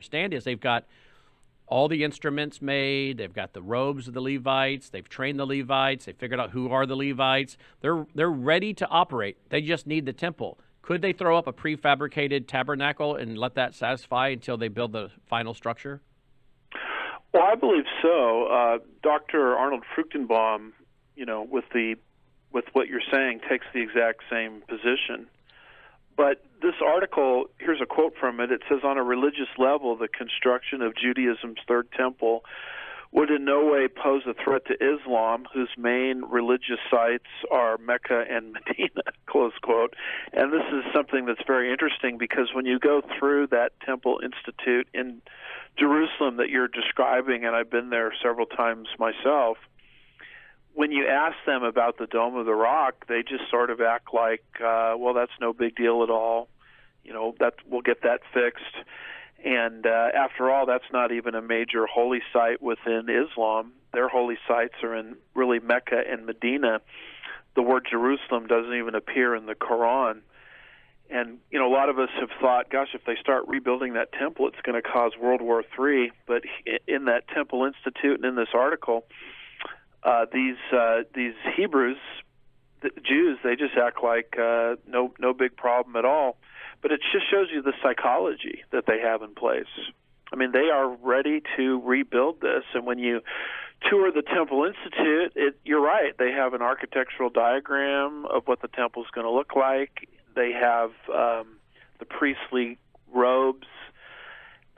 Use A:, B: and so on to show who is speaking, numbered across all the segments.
A: understand is they've got all the instruments made. They've got the robes of the Levites. They've trained the Levites. They figured out who are the Levites. They're ready to operate. They just need the temple. Could they throw up a prefabricated tabernacle and let that satisfy until they build the final structure?
B: Well, I believe so. Dr. Arnold Fruchtenbaum, with what you're saying, takes the exact same position. But this article, here's a quote from it. It says, on a religious level, the construction of Judaism's third temple would in no way pose a threat to Islam, whose main religious sites are Mecca and Medina, close quote. And this is something that's very interesting because when you go through that Temple Institute in Jerusalem that you're describing, and I've been there several times myself, when you ask them about the Dome of the Rock, they just sort of act like, well, that's no big deal at all. That we'll get that fixed. And after all, that's not even a major holy site within Islam. Their holy sites are in really Mecca and Medina. The word Jerusalem doesn't even appear in the Quran. And, a lot of us have thought, gosh, if they start rebuilding that temple, it's going to cause World War III. But in that Temple Institute and in this article, these Hebrews, the Jews, they just act like no big problem at all. But it just shows you the psychology that they have in place. I mean, they are ready to rebuild this. And when you tour the Temple Institute, you're right. They have an architectural diagram of what the temple is going to look like. They have the priestly robes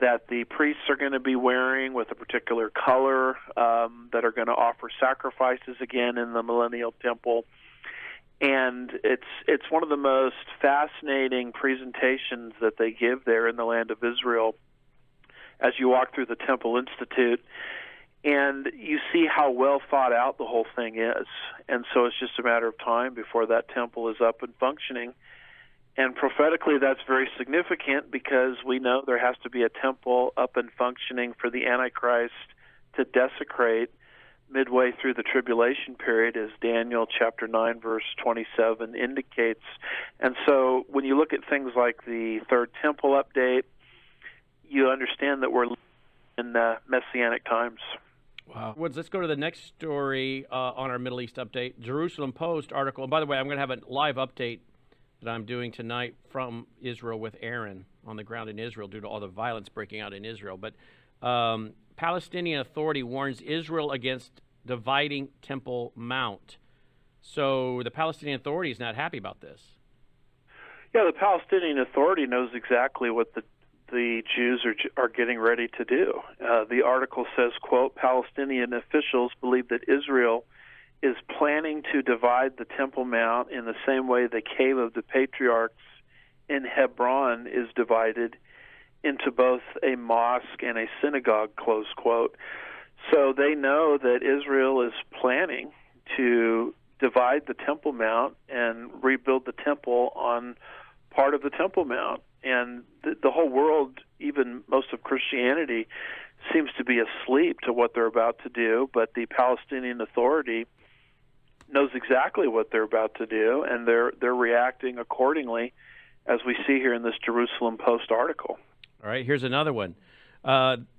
B: that the priests are going to be wearing with a particular color that are going to offer sacrifices again in the Millennial Temple. And it's one of the most fascinating presentations that they give there in the land of Israel as you walk through the Temple Institute. And you see how well thought out the whole thing is. And so it's just a matter of time before that temple is up and functioning. And prophetically, that's very significant because we know there has to be a temple up and functioning for the Antichrist to desecrate midway through the tribulation period, as Daniel chapter 9, verse 27 indicates. And so when you look at things like the third temple update, you understand that we're in messianic times.
A: Wow. Woods, let's go to the next story on our Middle East update. Jerusalem Post article. And by the way, I'm going to have a live update that I'm doing tonight from Israel with Aaron on the ground in Israel due to all the violence breaking out in Israel. But Palestinian Authority warns Israel against dividing Temple Mount. So the Palestinian Authority is not happy about this.
B: Yeah, the Palestinian Authority knows exactly what the Jews are getting ready to do. The article says, quote, Palestinian officials believe that Israel is planning to divide the Temple Mount in the same way the Cave of the Patriarchs in Hebron is divided into both a mosque and a synagogue, close quote. So they know that Israel is planning to divide the Temple Mount and rebuild the temple on part of the Temple Mount. And the whole world, even most of Christianity, seems to be asleep to what they're about to do, but the Palestinian Authority knows exactly what they're about to do, and they're reacting accordingly, as we see here in this Jerusalem Post article.
A: All right, here's another one.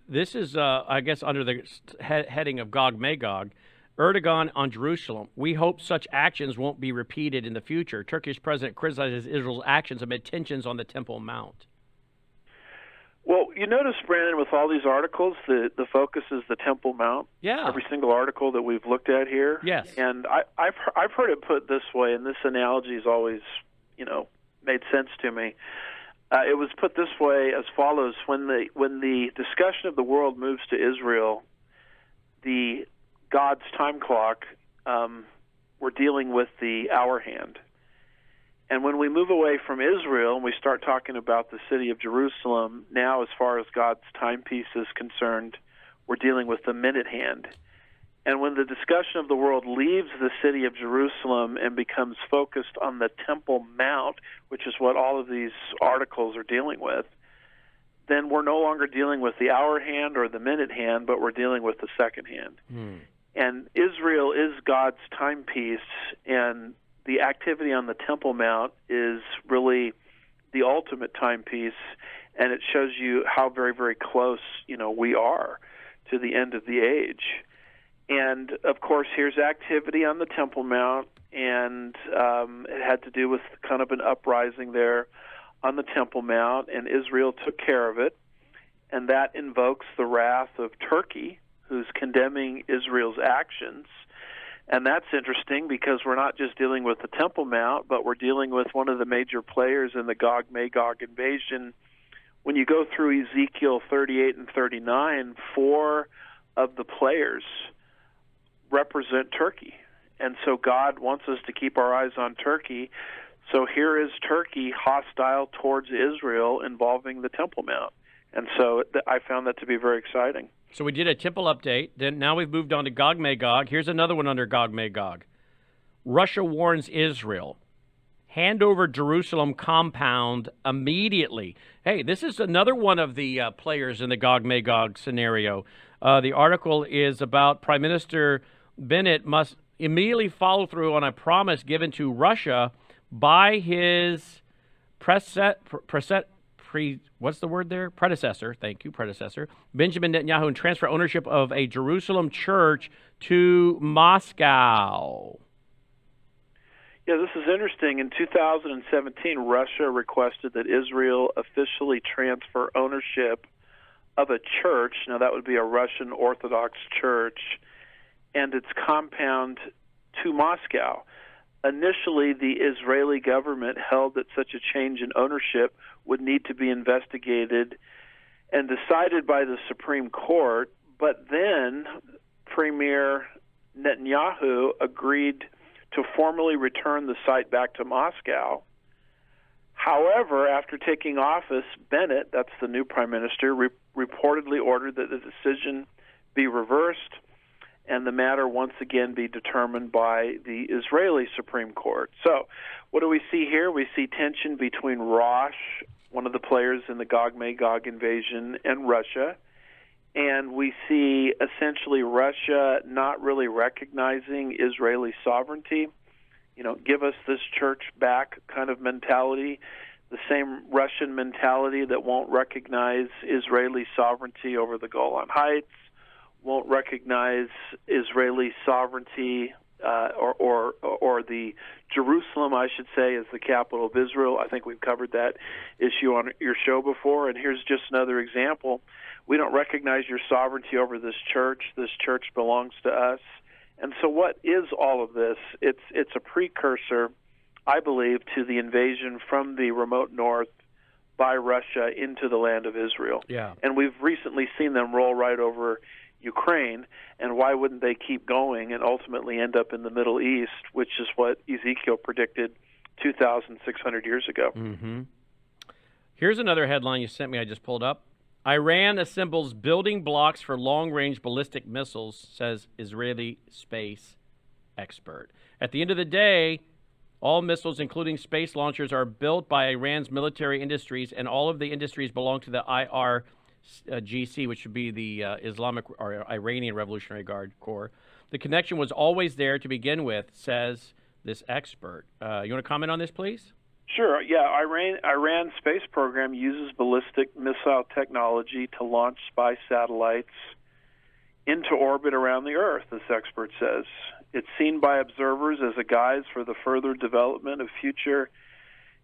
A: This is, I guess, under the heading of Gog Magog. Erdogan on Jerusalem. We hope such actions won't be repeated in the future. Turkish president criticizes Israel's actions amid tensions on the Temple Mount.
B: Well, you notice, Brannon, with all these articles, the focus is the Temple Mount.
A: Yeah.
B: Every single article that we've looked at here.
A: Yes.
B: And I've heard it put this way, and this analogy has always, made sense to me. It was put this way as follows: when the discussion of the world moves to Israel, the God's time clock, we're dealing with the hour hand. And when we move away from Israel and we start talking about the city of Jerusalem, now as far as God's timepiece is concerned, we're dealing with the minute hand. And when the discussion of the world leaves the city of Jerusalem and becomes focused on the Temple Mount, which is what all of these articles are dealing with, then we're no longer dealing with the hour hand or the minute hand, but we're dealing with the second hand. And Israel is God's timepiece, and the activity on the Temple Mount is really the ultimate timepiece. and it shows you how very, very close, we are to the end of the age. And, of course, here's activity on the Temple Mount, and it had to do with kind of an uprising there on the Temple Mount, and Israel took care of it, and that invokes the wrath of Turkey, who's condemning Israel's actions. And that's interesting because we're not just dealing with the Temple Mount, but we're dealing with one of the major players in the Gog Magog invasion. When you go through Ezekiel 38 and 39, 4 of the players represent Turkey. And so God wants us to keep our eyes on Turkey. So here is Turkey hostile towards Israel involving the Temple Mount. And so I found that to be very exciting.
A: So we did a temple update. Then now we've moved on to Gog Magog. Here's another one under Gog Magog. Russia warns Israel. Hand over Jerusalem compound immediately. Hey, this is another one of the players in the Gog Magog scenario. The article is about Prime Minister Bennett must immediately follow through on a promise given to Russia by his predecessor, Benjamin Netanyahu, and transfer ownership of a Jerusalem church to Moscow.
B: Yeah, this is interesting. In 2017, Russia requested that Israel officially transfer ownership of a church. Now, that would be a Russian Orthodox church, and its compound to Moscow. Initially, the Israeli government held that such a change in ownership would need to be investigated and decided by the Supreme Court, but then Premier Netanyahu agreed to formally return the site back to Moscow. However, after taking office, Bennett, that's the new prime minister, reportedly ordered that the decision be reversed and the matter once again be determined by the Israeli Supreme Court. So what do we see here? We see tension between Rosh, one of the players in the Gog Magog invasion, and Russia. And we see essentially Russia not really recognizing Israeli sovereignty. Give us this church back kind of mentality, the same Russian mentality that won't recognize Israeli sovereignty over the Golan Heights, won't recognize Israeli sovereignty or the Jerusalem, I should say, as the capital of Israel. I think we've covered that issue on your show before, and here's just another example. We don't recognize your sovereignty over this church. This church belongs to us. And so what is all of this? It's a precursor, I believe, to the invasion from the remote north by Russia into the land of Israel.
A: Yeah.
B: And we've recently seen them roll right over Ukraine, and why wouldn't they keep going and ultimately end up in the Middle East, which is what Ezekiel predicted 2,600 years ago.
A: Mm-hmm. Here's another headline you sent me I just pulled up. Iran assembles building blocks for long-range ballistic missiles, says Israeli space expert. At the end of the day, all missiles, including space launchers, are built by Iran's military industries, and all of the industries belong to the IRGC, which would be the Islamic or Iranian Revolutionary Guard Corps. The connection was always there to begin with, says this expert. You want to comment on this, please?
B: Sure. Yeah, Iran's space program uses ballistic missile technology to launch spy satellites into orbit around the Earth, this expert says. It's seen by observers as a guise for the further development of future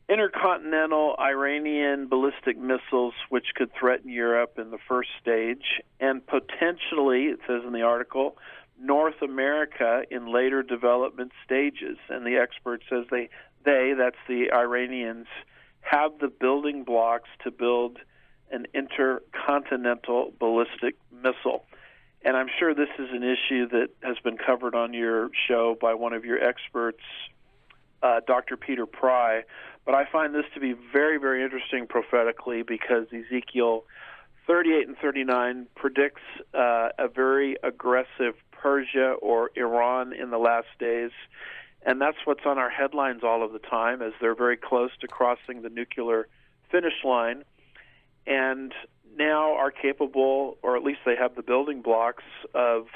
B: intercontinental Iranian ballistic missiles, which could threaten Europe in the first stage, and potentially, it says in the article, North America in later development stages. And the expert says that's the Iranians, have the building blocks to build an intercontinental ballistic missile. And I'm sure this is an issue that has been covered on your show by one of your experts, Dr. Peter Pry. But I find this to be very, very interesting prophetically because Ezekiel 38 and 39 predicts a very aggressive Persia or Iran in the last days. And that's what's on our headlines all of the time, as they're very close to crossing the nuclear finish line, and now are capable, or at least they have the building blocks of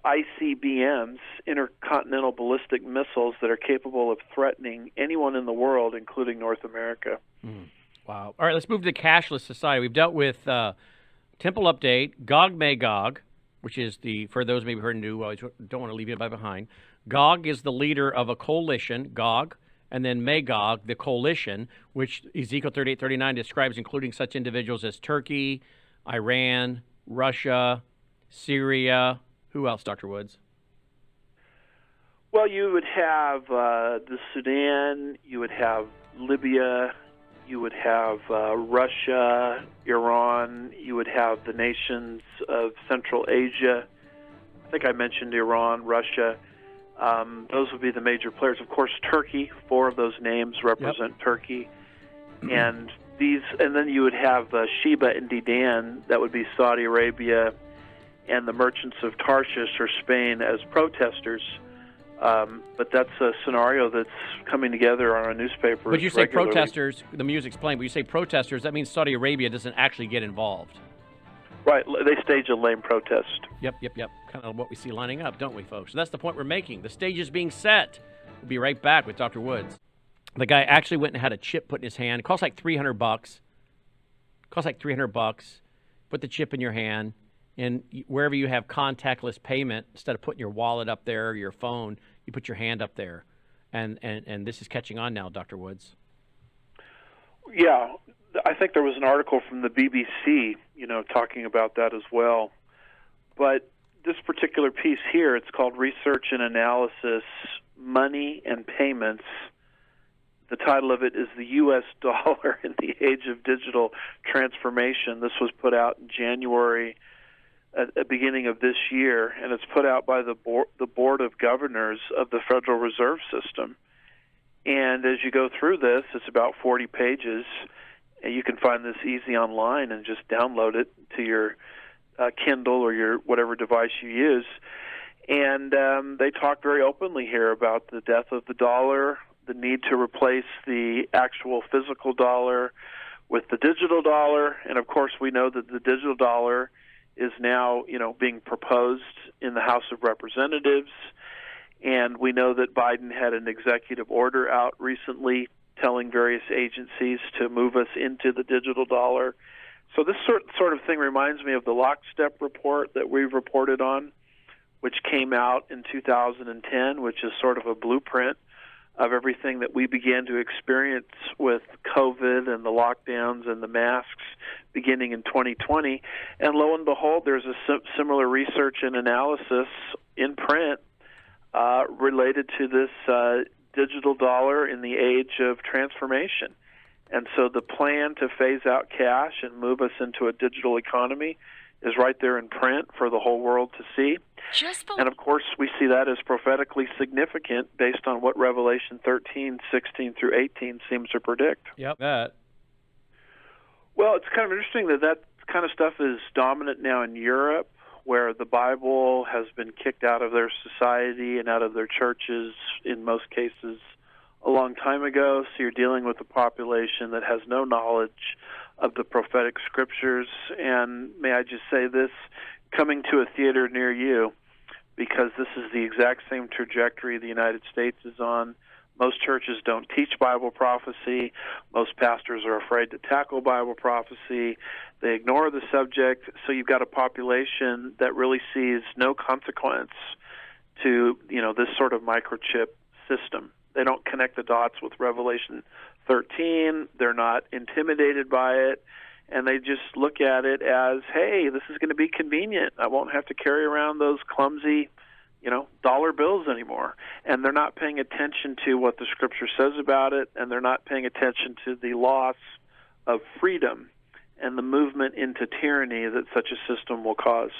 B: ICBMs, intercontinental ballistic missiles, that are capable of threatening anyone in the world, including North America.
A: Wow. All right, let's move to cashless society. We've dealt with Temple Update, Gog Magog, which is for those maybe heard new, I don't want to leave anybody behind. Gog is the leader of a coalition, Gog, and then Magog, the coalition, which Ezekiel 38:39 describes, including such individuals as Turkey, Iran, Russia, Syria. Who else, Dr. Woods?
B: Well, you would have the Sudan, you would have Libya, you would have Russia, Iran, you would have the nations of Central Asia. I think I mentioned Iran, Russia. Those would be the major players. Of course, Turkey, 4 of those names represent Turkey. And then you would have Sheba and Dedan, that would be Saudi Arabia, and the merchants of Tarshish or Spain as protesters. But that's a scenario that's coming together on our newspapers.
A: But you say
B: regularly.
A: protesters, the music's playing, but you say protesters, that means Saudi Arabia doesn't actually get involved.
B: Right, they stage a lame protest.
A: Yep. Kind of what we see lining up, don't we, folks? So that's the point we're making. The stage is being set. We'll be right back with Dr. Woods. The guy actually went and had a chip put in his hand. It costs like $300. Put the chip in your hand, and wherever you have contactless payment, instead of putting your wallet up there or your phone, you put your hand up there. And this is catching on now, Dr. Woods.
B: Yeah, I think there was an article from the BBC, talking about that as well. But this particular piece here, it's called Research and Analysis, Money and Payments. The title of it is The U.S. Dollar in the Age of Digital Transformation. This was put out in January at the beginning of this year, and it's put out by the Board of Governors of the Federal Reserve System. And as you go through this, it's about 40 pages, and you can find this easy online and just download it to your Kindle or your whatever device you use. And they talk very openly here about the death of the dollar, the need to replace the actual physical dollar with the digital dollar. And of course, we know that the digital dollar is now, being proposed in the House of Representatives. And we know that Biden had an executive order out recently telling various agencies to move us into the digital dollar. So this sort of thing reminds me of the Lockstep report that we've reported on, which came out in 2010, which is sort of a blueprint of everything that we began to experience with COVID and the lockdowns and the masks beginning in 2020. And lo and behold, there's a similar research and analysis in print related to this digital dollar in the age of transformation. And so the plan to phase out cash and move us into a digital economy is right there in print for the whole world to see. And of course, we see that as prophetically significant based on what Revelation 13, 16 through 18 seems to predict.
A: Yep, that.
B: Well, it's kind of interesting that kind of stuff is dominant now in Europe, where the Bible has been kicked out of their society and out of their churches in most cases a long time ago. So you're dealing with a population that has no knowledge of the prophetic scriptures. And may I just say this, coming to a theater near you, because this is the exact same trajectory the United States is on. Most churches don't teach Bible prophecy. Most pastors are afraid to tackle Bible prophecy. They ignore the subject. So you've got a population that really sees no consequence to, this sort of microchip system. They don't connect the dots with Revelation 13. They're not intimidated by it. And they just look at it as, hey, this is going to be convenient. I won't have to carry around those clumsy, dollar bills anymore. And they're not paying attention to what the Scripture says about it, and they're not paying attention to the loss of freedom and the movement into tyranny that such a system will cause.